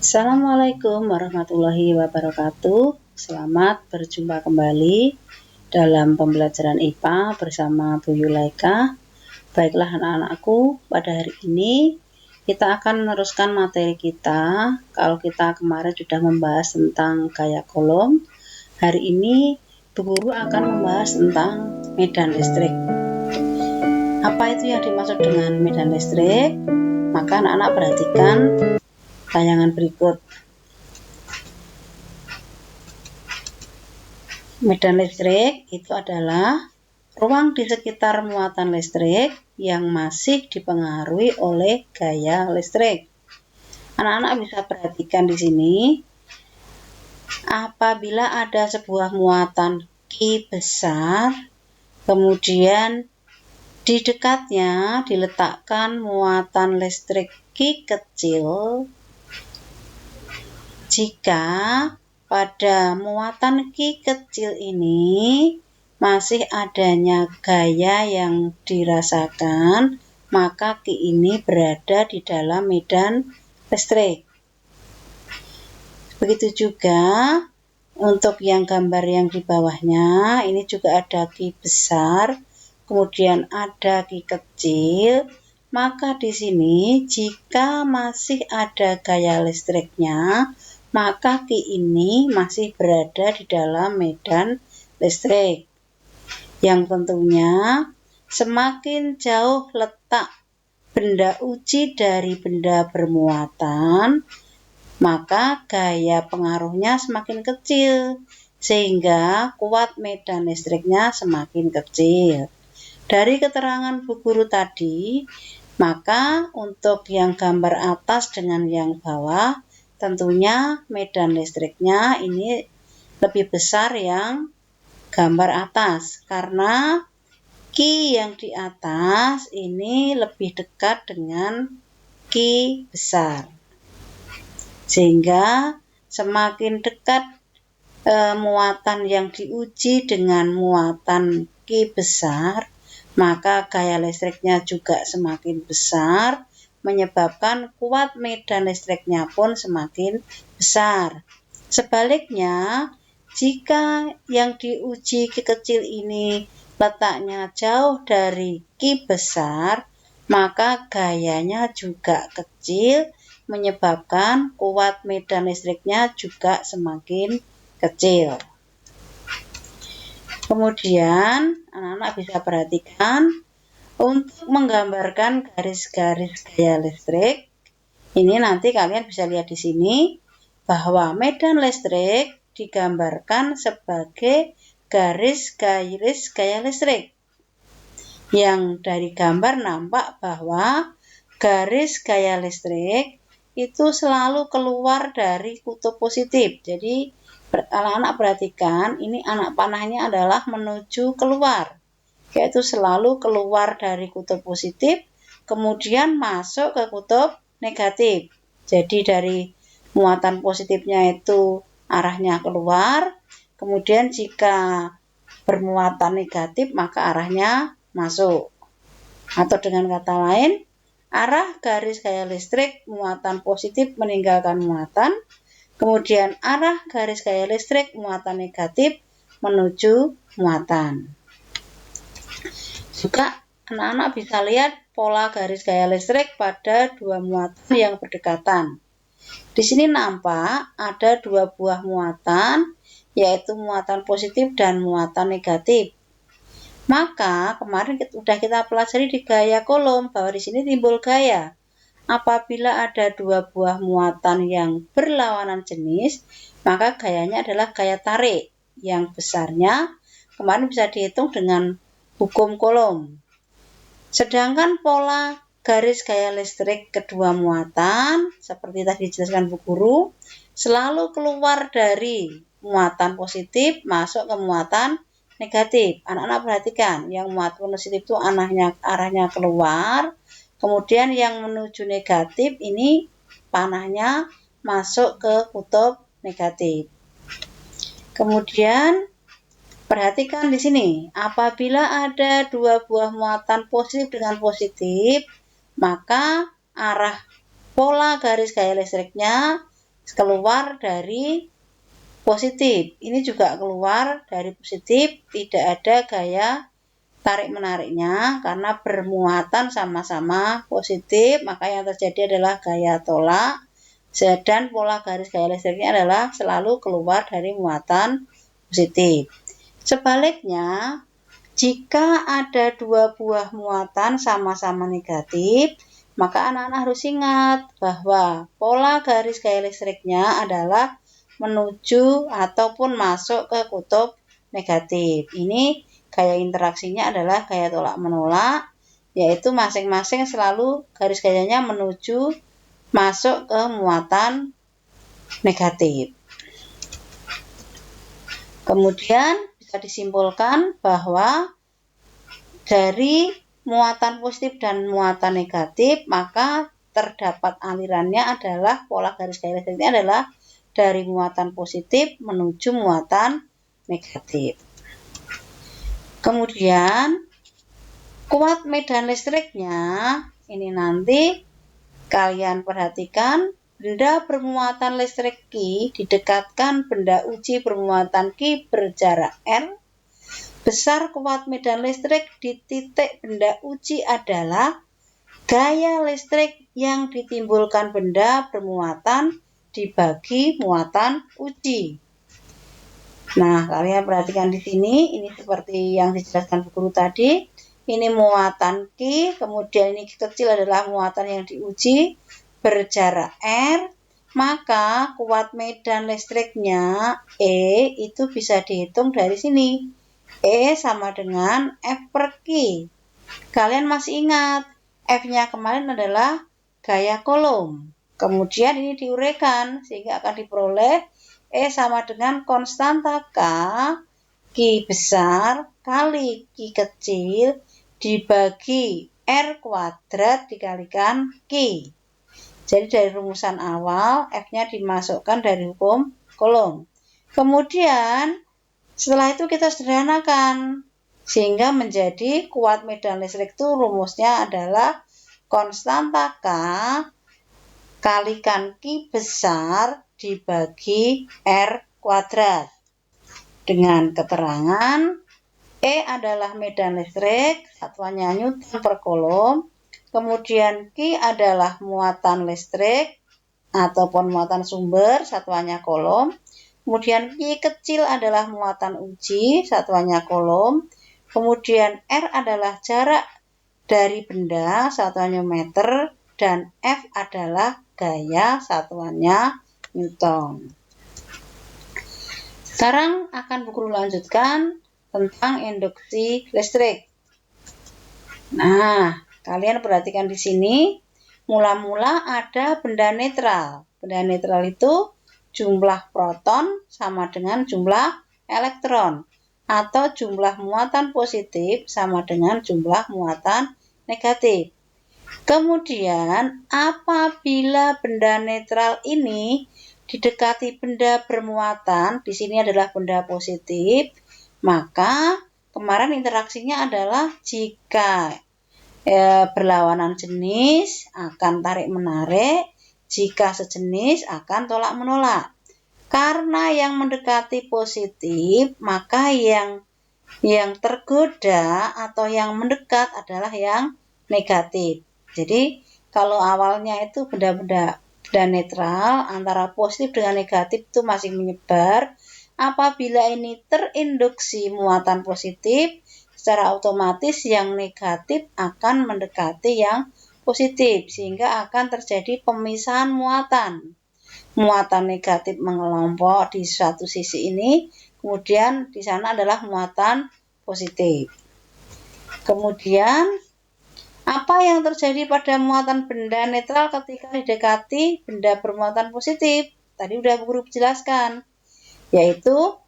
Assalamualaikum warahmatullahi wabarakatuh. Selamat berjumpa kembali dalam pembelajaran IPA bersama Bu Yulaika. Baiklah anak-anakku, pada hari ini kita akan meneruskan materi kita. Kalau kita kemarin sudah membahas tentang gaya kolom, hari ini Bu Guru akan membahas tentang medan listrik. Apa itu yang dimaksud dengan medan listrik? Maka anak-anak perhatikan tayangan berikut. Medan listrik itu adalah ruang di sekitar muatan listrik yang masih dipengaruhi oleh gaya listrik. Anak-anak bisa perhatikan di sini. Apabila ada sebuah muatan Q besar, kemudian di dekatnya diletakkan muatan listrik Q kecil, jika pada muatan Q kecil ini masih adanya gaya yang dirasakan, maka Q ini berada di dalam medan listrik. Begitu juga untuk yang gambar yang di bawahnya, ini juga ada Q besar, kemudian ada Q kecil. Maka di sini jika masih ada gaya listriknya, maka Q ini masih berada di dalam medan listrik. Yang tentunya semakin jauh letak benda uji dari benda bermuatan, maka gaya pengaruhnya semakin kecil, sehingga kuat medan listriknya semakin kecil. Dari keterangan Bu Guru tadi, maka untuk yang gambar atas dengan yang bawah, tentunya medan listriknya ini lebih besar yang gambar atas, karena Q yang di atas ini lebih dekat dengan Q besar. Sehingga semakin dekat muatan yang diuji dengan muatan Q besar, maka gaya listriknya juga semakin besar, menyebabkan kuat medan listriknya pun semakin besar. Sebaliknya, jika yang diuji Q kecil ini letaknya jauh dari Q besar, maka gayanya juga kecil, menyebabkan kuat medan listriknya juga semakin kecil. Kemudian anak-anak bisa perhatikan untuk menggambarkan garis-garis gaya listrik. Ini nanti kalian bisa lihat di sini bahwa medan listrik digambarkan sebagai garis-garis gaya listrik. Yang dari gambar nampak bahwa garis gaya listrik itu selalu keluar dari kutub positif. Jadi anak-anak perhatikan, ini anak panahnya adalah menuju keluar, yaitu selalu keluar dari kutub positif, kemudian masuk ke kutub negatif. Jadi dari muatan positifnya itu arahnya keluar, kemudian jika bermuatan negatif maka arahnya masuk. Atau dengan kata lain, arah garis gaya listrik muatan positif meninggalkan muatan, kemudian arah garis gaya listrik muatan negatif menuju muatan. Juga anak-anak bisa lihat pola garis gaya listrik pada dua muatan yang berdekatan. Di sini nampak ada dua buah muatan, yaitu muatan positif dan muatan negatif. Maka kemarin sudah kita pelajari di gaya kolom bahwa di sini timbul gaya. Apabila ada dua buah muatan yang berlawanan jenis, maka gayanya adalah gaya tarik yang besarnya kemarin bisa dihitung dengan hukum kolom. Sedangkan pola garis gaya listrik kedua muatan, seperti tadi dijelaskan Bu Guru, selalu keluar dari muatan positif masuk ke muatan negatif. Anak-anak perhatikan, yang muatan positif itu arahnya keluar, kemudian yang menuju negatif ini panahnya masuk ke kutub negatif. Kemudian perhatikan di sini, apabila ada dua buah muatan positif dengan positif, maka arah pola garis gaya listriknya keluar dari positif. Ini juga keluar dari positif, tidak ada gaya tarik-menariknya karena bermuatan sama-sama positif, maka yang terjadi adalah gaya tolak. Dan pola garis gaya listriknya adalah selalu keluar dari muatan positif. Sebaliknya, jika ada dua buah muatan sama-sama negatif, maka anak-anak harus ingat bahwa pola garis gaya listriknya adalah menuju ataupun masuk ke kutub negatif. Ini gaya interaksinya adalah gaya tolak menolak, yaitu masing-masing selalu garis gayanya menuju masuk ke muatan negatif. Kemudian bisa disimpulkan bahwa dari muatan positif dan muatan negatif, maka terdapat alirannya adalah pola garis gaya listriknya adalah dari muatan positif menuju muatan negatif. Kemudian kuat medan listriknya ini nanti kalian perhatikan, benda bermuatan listrik Q didekatkan benda uji bermuatan Q berjarak R. Besar kuat medan listrik di titik benda uji adalah gaya listrik yang ditimbulkan benda bermuatan dibagi muatan uji. Nah, kalian perhatikan di sini, ini seperti yang dijelaskan Bu Guru tadi. Ini muatan Q, kemudian ini kecil adalah muatan yang diuji berjarak R, maka kuat medan listriknya E itu bisa dihitung dari sini. E sama dengan F per Q. Kalian masih ingat, F-nya kemarin adalah gaya kolom. Kemudian ini diuraikan sehingga akan diperoleh E sama dengan konstanta K, Q besar kali Q kecil dibagi R kuadrat dikalikan Q. Jadi dari rumusan awal, F-nya dimasukkan dari hukum kolom. Kemudian setelah itu kita sederhanakan sehingga menjadi kuat medan listrik itu rumusnya adalah konstanta K kalikan Q besar dibagi R kuadrat. Dengan keterangan E adalah medan listrik, satuannya Newton per kolom. Kemudian Q adalah muatan listrik ataupun muatan sumber, satuannya kolom. Kemudian Q kecil adalah muatan uji, satuannya kolom. Kemudian R adalah jarak dari benda, satuannya meter. Dan F adalah gaya, satuannya Newton. Sekarang akan Bu Guru lanjutkan tentang induksi listrik. Nah, kalian perhatikan di sini, mula-mula ada benda netral. Benda netral itu jumlah proton sama dengan jumlah elektron, atau jumlah muatan positif sama dengan jumlah muatan negatif. Kemudian, apabila benda netral ini didekati benda bermuatan, di sini adalah benda positif, maka kemarin interaksinya adalah jika berlawanan jenis akan tarik-menarik, jika sejenis akan tolak-menolak. Karena yang mendekati positif, maka yang tergoda atau yang mendekat adalah yang negatif. Jadi, kalau awalnya itu benda-benda netral antara positif dengan negatif itu masih menyebar, apabila ini terinduksi muatan positif, secara otomatis yang negatif akan mendekati yang positif, sehingga akan terjadi pemisahan muatan. Muatan negatif mengelompok di suatu sisi ini, kemudian di sana adalah muatan positif. Kemudian, apa yang terjadi pada muatan benda netral ketika didekati benda bermuatan positif? Tadi udah Bu Guru jelaskan, yaitu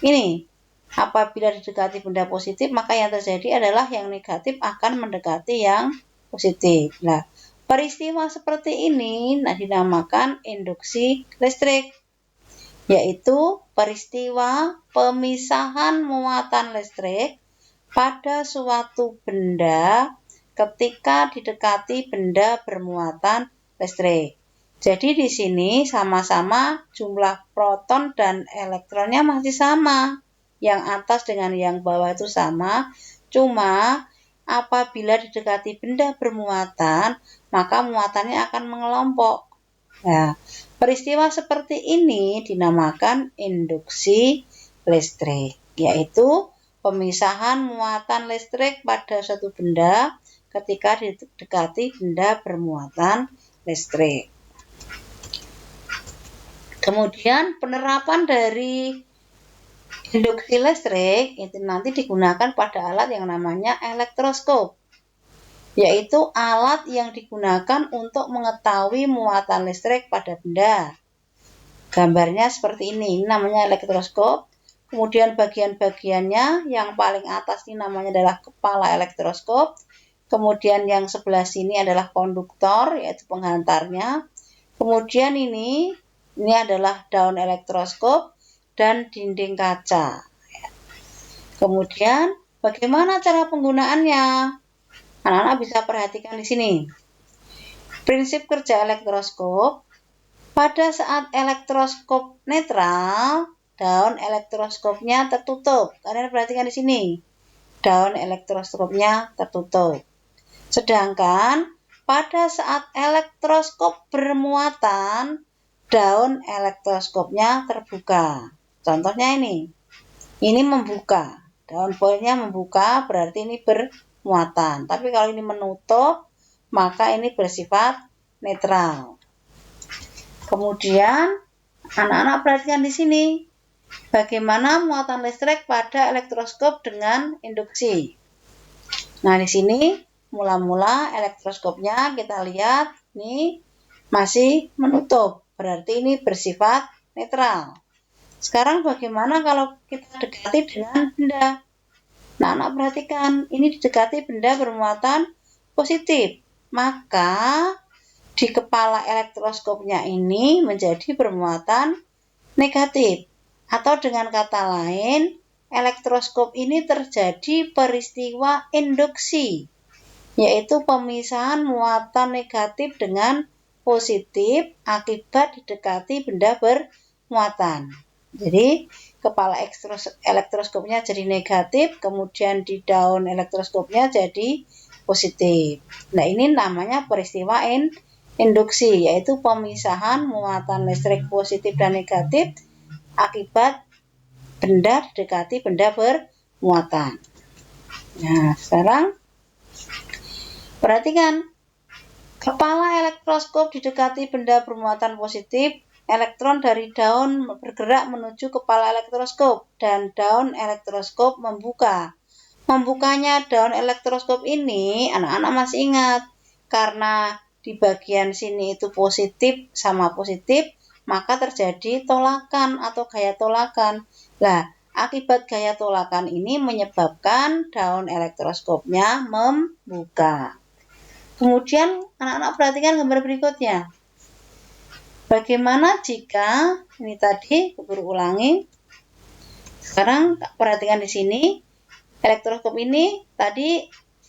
ini, apabila didekati benda positif, maka yang terjadi adalah yang negatif akan mendekati yang positif. Nah, peristiwa seperti ini dinamakan induksi listrik, yaitu peristiwa pemisahan muatan listrik pada suatu benda ketika didekati benda bermuatan listrik. Jadi di sini sama-sama jumlah proton dan elektronnya masih sama. Yang atas dengan yang bawah itu sama, cuma apabila didekati benda bermuatan, maka muatannya akan mengelompok. Nah, peristiwa seperti ini dinamakan induksi listrik, yaitu pemisahan muatan listrik pada suatu benda ketika didekati benda bermuatan listrik. Kemudian penerapan dari induksi listrik itu nanti digunakan pada alat yang namanya elektroskop, yaitu alat yang digunakan untuk mengetahui muatan listrik pada benda. Gambarnya seperti ini namanya elektroskop. Kemudian bagian-bagiannya yang paling atas ini namanya adalah kepala elektroskop. Kemudian yang sebelah sini adalah konduktor, yaitu penghantarnya. Kemudian ini adalah daun elektroskop dan dinding kaca. Kemudian bagaimana cara penggunaannya? Anak-anak bisa perhatikan di sini. Prinsip kerja elektroskop, pada saat elektroskop netral, daun elektroskopnya tertutup. Kalian perhatikan di sini. Daun elektroskopnya tertutup. Sedangkan pada saat elektroskop bermuatan, daun elektroskopnya terbuka. Contohnya ini. Ini membuka. Daun foilnya membuka berarti ini bermuatan. Tapi kalau ini menutup, maka ini bersifat netral. Kemudian anak-anak perhatikan di sini. Bagaimana muatan listrik pada elektroskop dengan induksi. Nah, di sini mula-mula elektroskopnya kita lihat ini masih menutup. Berarti ini bersifat netral. Sekarang bagaimana kalau kita dekati dengan benda? Nah, anak perhatikan. Ini didekati benda bermuatan positif. Maka di kepala elektroskopnya ini menjadi bermuatan negatif. Atau dengan kata lain, elektroskop ini terjadi peristiwa induksi, yaitu pemisahan muatan negatif dengan positif akibat didekati benda bermuatan. Jadi, kepala elektroskopnya jadi negatif, kemudian di daun elektroskopnya jadi positif. Nah, ini namanya peristiwa induksi, yaitu pemisahan muatan listrik positif dan negatif akibat benda didekati benda bermuatan. Nah, sekarang perhatikan. Kepala elektroskop didekati benda bermuatan positif, elektron dari daun bergerak menuju kepala elektroskop dan daun elektroskop membuka. Membukanya daun elektroskop ini, anak-anak masih ingat, karena di bagian sini itu positif sama positif, maka terjadi tolakan atau gaya tolakan. Nah, akibat gaya tolakan ini menyebabkan daun elektroskopnya membuka. Kemudian anak-anak perhatikan gambar berikutnya. Bagaimana jika, ini tadi keburu ulangi. Sekarang perhatikan di sini. Elektroskop ini tadi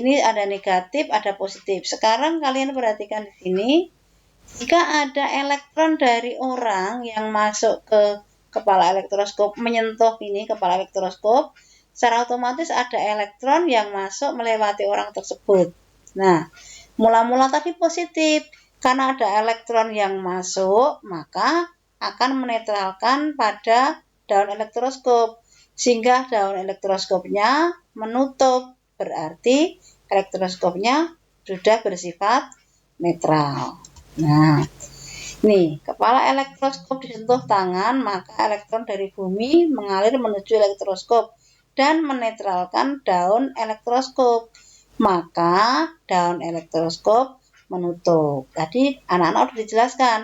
ini ada negatif, ada positif. Sekarang kalian perhatikan di sini. Jika ada elektron dari orang yang masuk ke kepala elektroskop, menyentuh ini kepala elektroskop, secara otomatis ada elektron yang masuk melewati orang tersebut. Nah, mula-mula tadi positif. Karena ada elektron yang masuk, maka akan menetralkan pada daun elektroskop. Sehingga daun elektroskopnya menutup. Berarti elektroskopnya sudah bersifat netral. Nah, nih, kepala elektroskop disentuh tangan, maka elektron dari bumi mengalir menuju elektroskop dan menetralkan daun elektroskop. Maka daun elektroskop menutup. Tadi anak-anak sudah dijelaskan.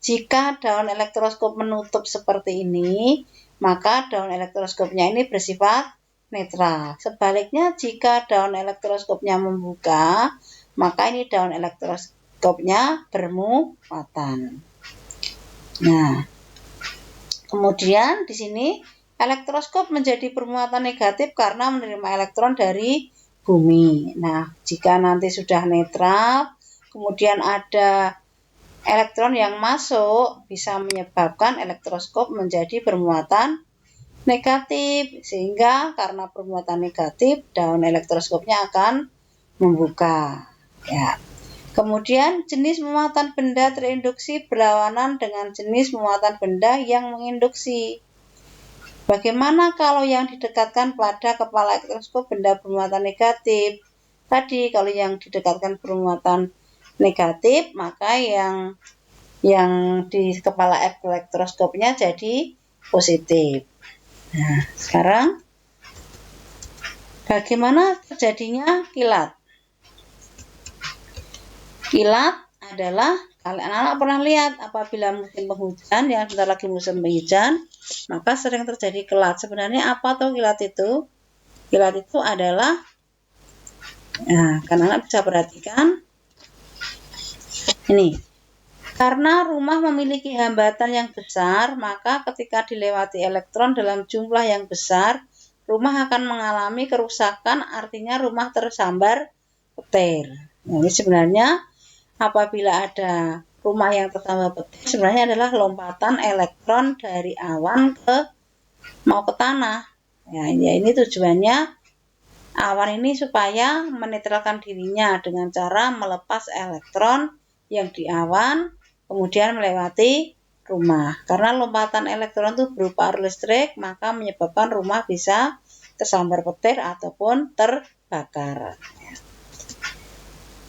Jika daun elektroskop menutup seperti ini, maka daun elektroskopnya ini bersifat netral. Sebaliknya, jika daun elektroskopnya membuka, maka ini daun elektroskopnya bermuatan. Nah, kemudian di sini elektroskop menjadi bermuatan negatif karena menerima elektron dari bumi. Nah, jika nanti sudah netral, kemudian ada elektron yang masuk bisa menyebabkan elektroskop menjadi bermuatan negatif, sehingga karena bermuatan negatif daun elektroskopnya akan membuka. Ya. Kemudian jenis muatan benda terinduksi berlawanan dengan jenis muatan benda yang menginduksi. Bagaimana kalau yang didekatkan pada kepala elektroskop benda bermuatan negatif? Tadi kalau yang didekatkan bermuatan negatif, maka yang di kepala elektroskopnya jadi positif. Nah, sekarang bagaimana terjadinya kilat? Kilat adalah, anak-anak pernah lihat apabila musim penghujan, yang sebentar lagi musim penghujan, maka sering terjadi kilat. Sebenarnya apa tuh kilat itu? Kilat itu adalah, nah, kan anak bisa perhatikan, ini. Karena rumah memiliki hambatan yang besar, maka ketika dilewati elektron dalam jumlah yang besar, rumah akan mengalami kerusakan, artinya rumah tersambar petir. Nah, ini sebenarnya apabila ada rumah yang tersambar petir, sebenarnya adalah lompatan elektron dari awan mau ke tanah. Ya, ini tujuannya awan ini supaya menetralkan dirinya dengan cara melepas elektron yang di awan, kemudian melewati rumah. Karena lompatan elektron itu berupa arus listrik, maka menyebabkan rumah bisa tersambar petir ataupun terbakar.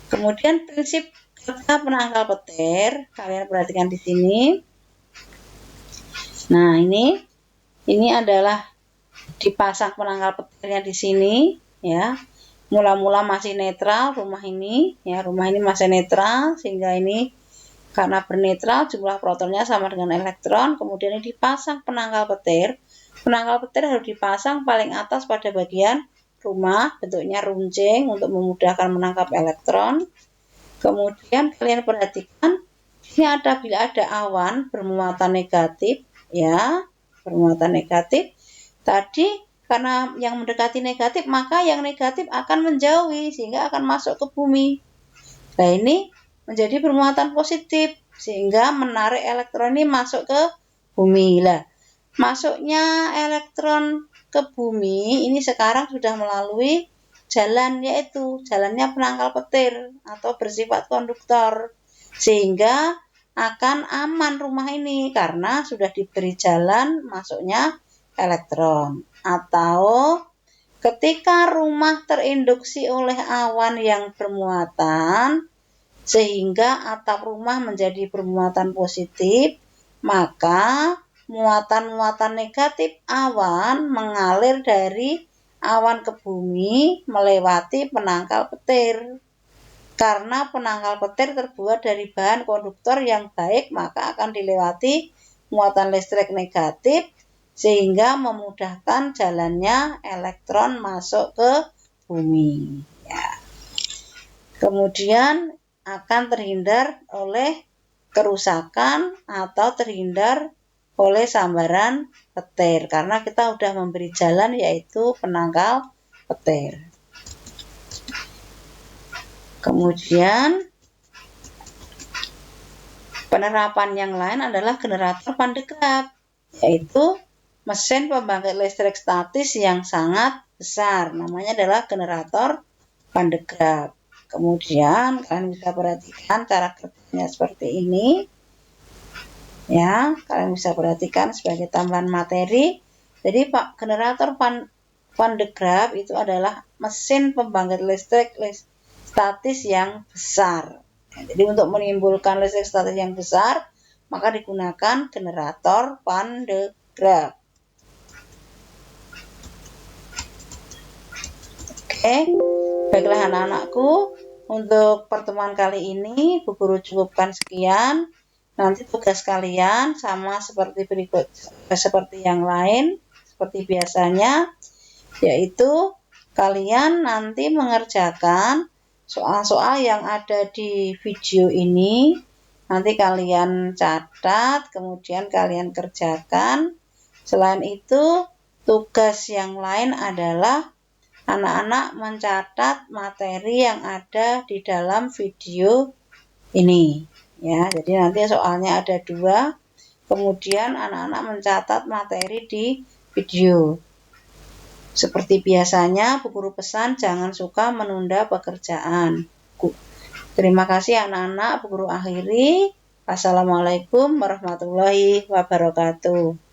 Kemudian prinsip kerja penangkal petir, kalian perhatikan di sini. Nah, ini adalah dipasang penangkal petirnya di sini, ya. Mula-mula masih netral rumah ini, ya. Rumah ini masih netral, sehingga ini karena bernetral jumlah protonnya sama dengan elektron, kemudian ini dipasang penangkal petir. Penangkal petir harus dipasang paling atas pada bagian rumah, bentuknya runcing untuk memudahkan menangkap elektron. Kemudian kalian perhatikan, ini bila ada awan bermuatan negatif, ya, bermuatan negatif. Tadi karena yang mendekati negatif, maka yang negatif akan menjauhi sehingga akan masuk ke bumi. Nah, ini menjadi bermuatan positif sehingga menarik elektron ini masuk ke bumi. Lah, masuknya elektron ke bumi ini sekarang sudah melalui jalan, yaitu jalannya penangkal petir atau bersifat konduktor, sehingga akan aman rumah ini karena sudah diberi jalan masuknya elektron. Atau ketika rumah terinduksi oleh awan yang bermuatan sehingga atap rumah menjadi bermuatan positif, maka muatan-muatan negatif awan mengalir dari awan ke bumi melewati penangkal petir. Karena penangkal petir terbuat dari bahan konduktor yang baik, maka akan dilewati muatan listrik negatif sehingga memudahkan jalannya elektron masuk ke bumi. Ya. Kemudian akan terhindar oleh kerusakan atau terhindar oleh sambaran petir karena kita sudah memberi jalan, yaitu penangkal petir. Kemudian penerapan yang lain adalah generator Van-de-Graaff, yaitu mesin pembangkit listrik statis yang sangat besar, namanya adalah generator Van-de-Graaff. Kemudian kalian bisa perhatikan cara kerjanya seperti ini, ya. Kalian bisa perhatikan sebagai tambahan materi. Jadi generator Van-de-Graaff itu adalah mesin pembangkit listrik statis yang besar. Jadi untuk menimbulkan listrik statis yang besar, maka digunakan generator Van-de-Graaff. Oke, baiklah anak-anakku, untuk pertemuan kali ini Bu Guru cukupkan sekian. Nanti tugas kalian sama seperti yang lain, seperti biasanya, yaitu kalian nanti mengerjakan soal-soal yang ada di video ini. Nanti kalian catat, kemudian kalian kerjakan. Selain itu, tugas yang lain adalah anak-anak mencatat materi yang ada di dalam video ini, Ya, jadi nanti soalnya ada 2. Kemudian anak-anak mencatat materi di video. Seperti biasanya, Bu Guru pesan jangan suka menunda pekerjaan. Terima kasih anak-anak, Bu Guru akhiri. Assalamualaikum warahmatullahi wabarakatuh.